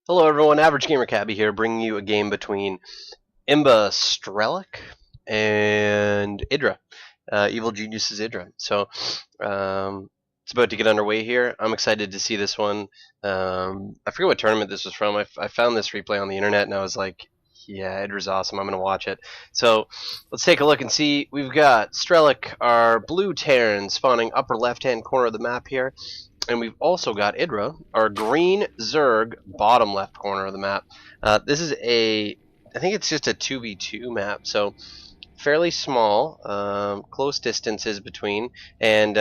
Hello everyone, Average Gamer Cabby here, bringing you a game between imbaStrelok and IdrA. Evil Genius's IdrA. So it's about to get underway here. I'm excited to see this one. I forget what tournament this was from. I found this replay on the internet and I was like, yeah, IdrA's awesome. I'm going to watch it. So let's take a look and see. We've got Strelok, our blue Terran, spawning upper left-hand corner of the map here. And we've also got IdrA, our green Zerg, bottom left corner of the map. This is I think it's just a 2v2 map, so fairly small, close distances between, and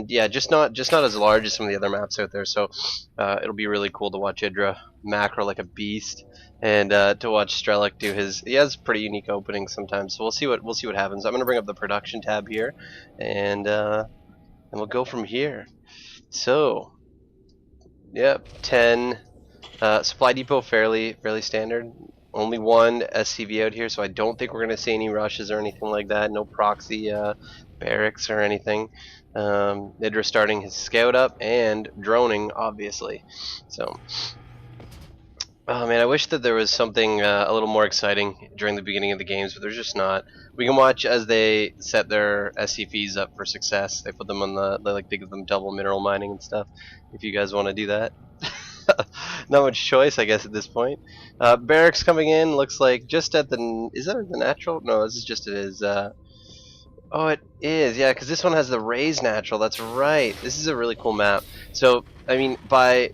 yeah, just not as large as some of the other maps out there. So it'll be really cool to watch IdrA macro like a beast, and to watch Strelok do his. He has pretty unique openings sometimes. So we'll see what happens. I'm gonna bring up the production tab here, and we'll go from here. So, yep, 10 supply depot, fairly standard. Only one SCV out here, so I don't think we're gonna see any rushes or anything like that. No proxy barracks or anything. IdrA starting his scout up and droning, obviously. So, oh man, I wish that there was something a little more exciting during the beginning of the games, but there's just not. We can watch as they set their SCVs up for success. They put them on they give them double mineral mining and stuff. If you guys want to do that, not much choice, I guess, at this point. Barracks coming in looks like just at the. Is that the natural? No, this is just it is. Oh, it is, yeah, because this one has the raised natural. That's right. This is a really cool map. So, I mean, by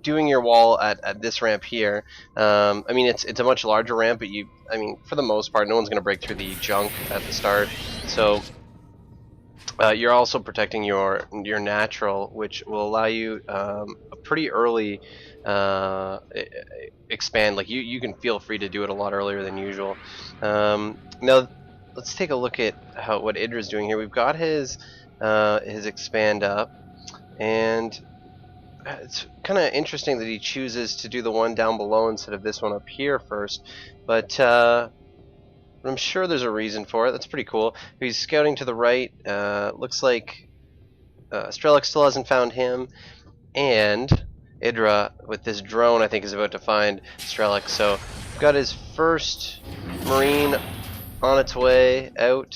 doing your wall at this ramp here, I mean it's a much larger ramp, but I mean for the most part no one's gonna break through the junk at the start, so you're also protecting your natural, which will allow you a pretty early expand. Like you can feel free to do it a lot earlier than usual. Now let's take a look at what IdrA's doing here. We've got his expand up, and it's kind of interesting that he chooses to do the one down below instead of this one up here first, but I'm sure there's a reason for it. That's pretty cool. He's scouting to the right. Looks like Strelok still hasn't found him, and IdrA with this drone I think is about to find Strelok. So we've got his first Marine on its way out.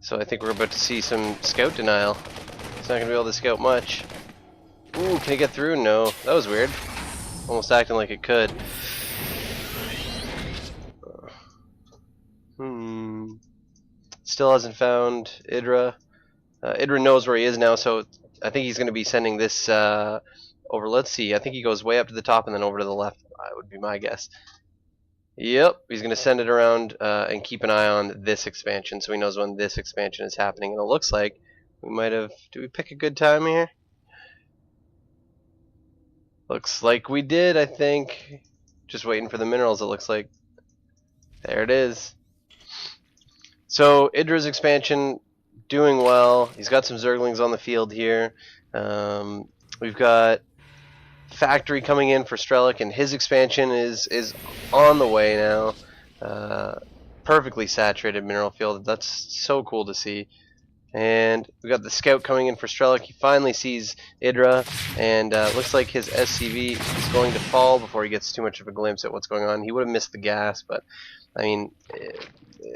So I think we're about to see some scout denial. It's not going to be able to scout much. Ooh, can he get through? No. That was weird. Almost acting like it could. Still hasn't found IdrA. IdrA knows where he is now, so I think he's going to be sending this over. Let's see. I think he goes way up to the top and then over to the left, would be my guess. Yep, he's going to send it around and keep an eye on this expansion, so he knows when this expansion is happening. And it looks like we might have. Did we pick a good time here? Looks like we did, I think. Just waiting for the minerals, it looks like. There it is. So, IdrA's expansion doing well. He's got some Zerglings on the field here. We've got factory coming in for Strelok, and his expansion is on the way now. Perfectly saturated mineral field. That's so cool to see. And we got the scout coming in for Strelok. He finally sees IdrA, and looks like his SCV is going to fall before he gets too much of a glimpse at what's going on. He would have missed the gas, but I mean,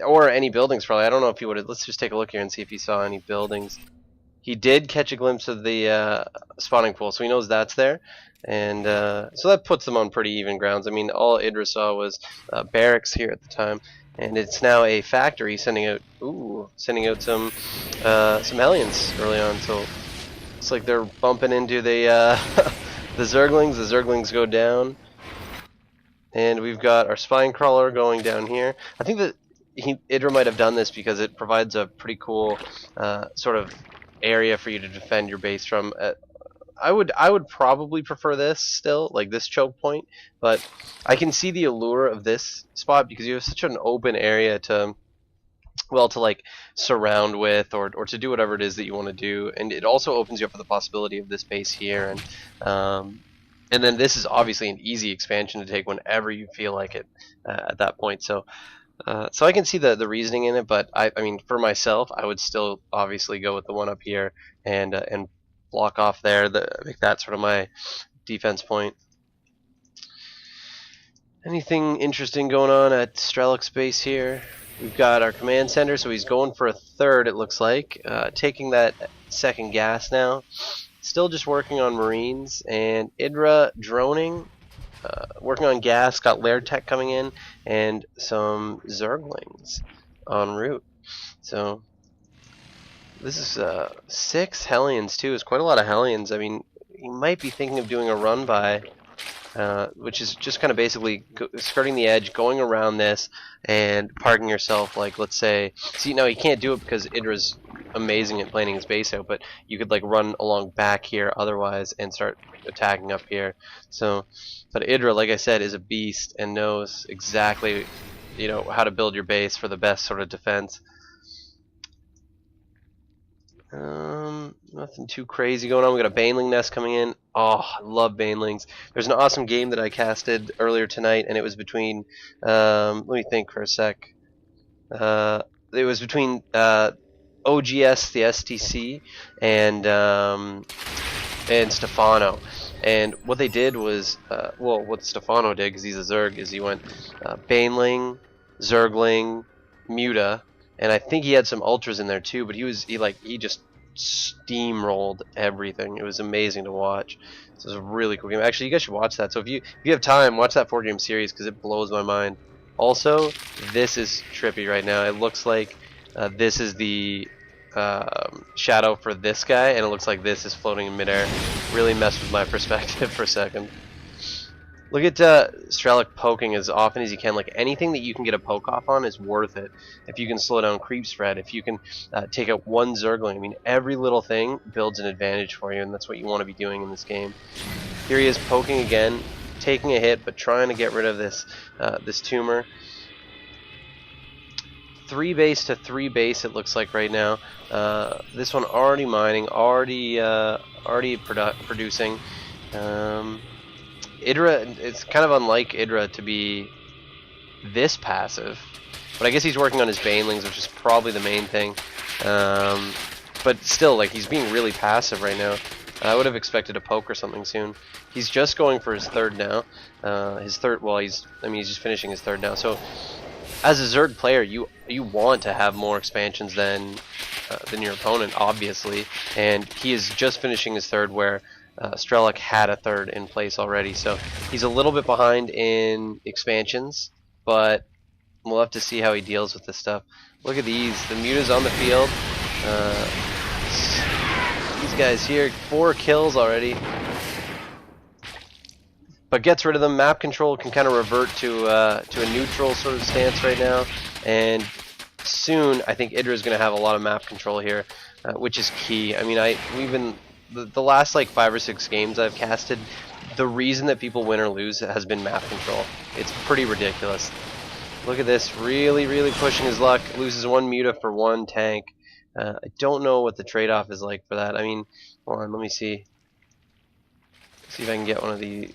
or any buildings probably. I don't know if he would have. Let's just take a look here and see if he saw any buildings. He did catch a glimpse of the spawning pool, so he knows that's there, and so that puts them on pretty even grounds. I mean, all IdrA saw was barracks here at the time. And it's now a factory sending out some Hellions early on. So it's like they're bumping into the the Zerglings. The Zerglings go down, and we've got our spine crawler going down here. I think that IdrA might have done this because it provides a pretty cool sort of area for you to defend your base from. I would probably prefer this still, like this choke point, but I can see the allure of this spot because you have such an open area to like surround with or to do whatever it is that you want to do, and it also opens you up for the possibility of this base here, and then this is obviously an easy expansion to take whenever you feel like it at that point. So I can see the reasoning in it, but I mean for myself I would still obviously go with the one up here and block off there, make that sort of my defense point. Anything interesting going on at Strelok's base here? We've got our command center, so he's going for a third, it looks like. Taking that second gas now. Still just working on Marines, and IdrA droning, working on gas, got Laird Tech coming in, and some Zerglings en route. So this is 6 Hellions too. It's quite a lot of Hellions. I mean, you might be thinking of doing a run by, which is just kind of basically skirting the edge, going around this, and parking yourself, like, let's say, see, no, you can't do it because IdrA's amazing at planning his base out, but you could like run along back here otherwise and start attacking up here. So, but IdrA, like I said, is a beast and knows exactly, you know, how to build your base for the best sort of defense. Nothing too crazy going on. We got a Baneling nest coming in. Oh, I love Banelings. There's an awesome game that I casted earlier tonight, and it was between, let me think for a sec. It was between OGS, the STC, and Stefano. And what they did was, well, what Stefano did, because he's a Zerg, is he went Baneling, Zergling, Muta, and I think he had some ultras in there too, but he just steamrolled everything. It was amazing to watch. So it was a really cool game. Actually, you guys should watch that. So if you have time, watch that 4-game series because it blows my mind. Also, this is trippy right now. It looks like this is the shadow for this guy, and it looks like this is floating in midair. Really messed with my perspective for a second. Look at Strelok poking as often as you can. Like, anything that you can get a poke off on is worth it. If you can slow down creep spread, if you can take out one Zergling, I mean, every little thing builds an advantage for you, and that's what you want to be doing in this game. Here he is poking again, taking a hit, but trying to get rid of this this tumor. 3 base to 3 base it looks like right now. This one already mining, already producing. IdrA, it's kind of unlike IdrA to be this passive, but I guess he's working on his Banelings, which is probably the main thing. But still, like, he's being really passive right now. I would have expected a poke or something soon. He's just going for his third now. His third, well, he's just finishing his third now. So, as a Zerg player, you want to have more expansions than your opponent, obviously, and he is just finishing his third where Strelok had a third in place already, so he's a little bit behind in expansions, but we'll have to see how he deals with this stuff. Look at these. The Muta's on the field. These guys here, 4 kills already. But gets rid of them. Map control can kind of revert to a neutral sort of stance right now, and soon I think IdrA is going to have a lot of map control here, which is key. I mean, we've been the last like 5 or 6 games I've casted, the reason that people win or lose has been map control. It's pretty ridiculous. Look at this, really pushing his luck. Loses 1 Muta for 1 tank. I don't know what the trade-off is like for that. I mean, hold on, let me see. See if I can get one of the.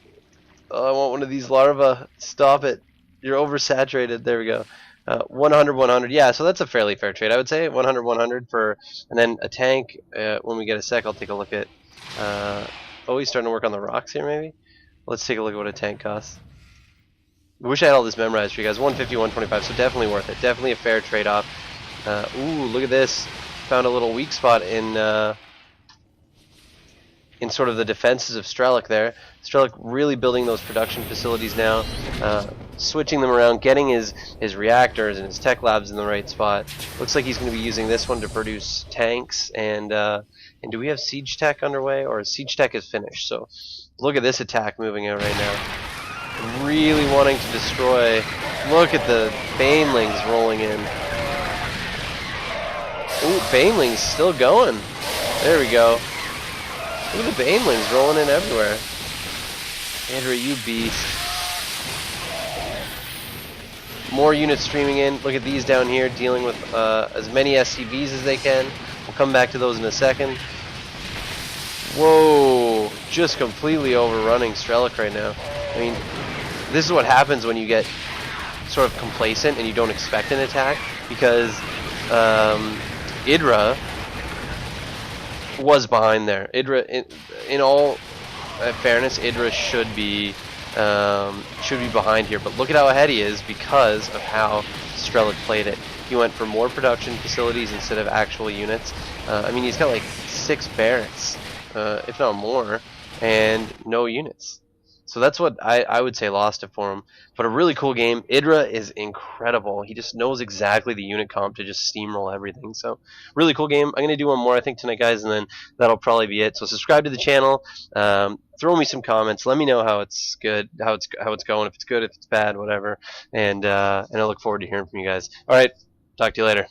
Oh, I want one of these larvae. Stop it. You're oversaturated. There we go. 100. Yeah, so that's a fairly fair trade, I would say. 100 for, and then a tank. When we get a sec, I'll take a look at. Oh, he's starting to work on the rocks here, maybe. Let's take a look at what a tank costs. I wish I had all this memorized for you guys. 150, 125, so definitely worth it. Definitely a fair trade-off. Ooh, look at this. Found a little weak spot in sort of the defenses of Strelok there. Strelok really building those production facilities now, switching them around, getting his reactors and his tech labs in the right spot. Looks like he's going to be using this one to produce tanks, and do we have siege tech underway, or siege tech is finished? So look at this attack moving out right now. Really wanting to destroy. Look at the Banelings rolling in. Ooh, Banelings still going. There we go. Look at the Banelings rolling in everywhere. IdrA, you beast. More units streaming in. Look at these down here, dealing with as many SCVs as they can. We'll come back to those in a second. Whoa, just completely overrunning Strelok right now. I mean, this is what happens when you get sort of complacent and you don't expect an attack, because IdrA was behind there. IdrA, in all fairness, IdrA should be behind here. But look at how ahead he is because of how Strelok played it. He went for more production facilities instead of actual units. I mean, he's got like 6 barracks, if not more, and no units. So that's what I would say lost it for him. But a really cool game. IdrA is incredible. He just knows exactly the unit comp to just steamroll everything. So really cool game. I'm gonna do one more I think tonight, guys, and then that'll probably be it. So subscribe to the channel. Throw me some comments. Let me know how it's good, how it's going. If it's good, if it's bad, whatever. And I look forward to hearing from you guys. All right, talk to you later.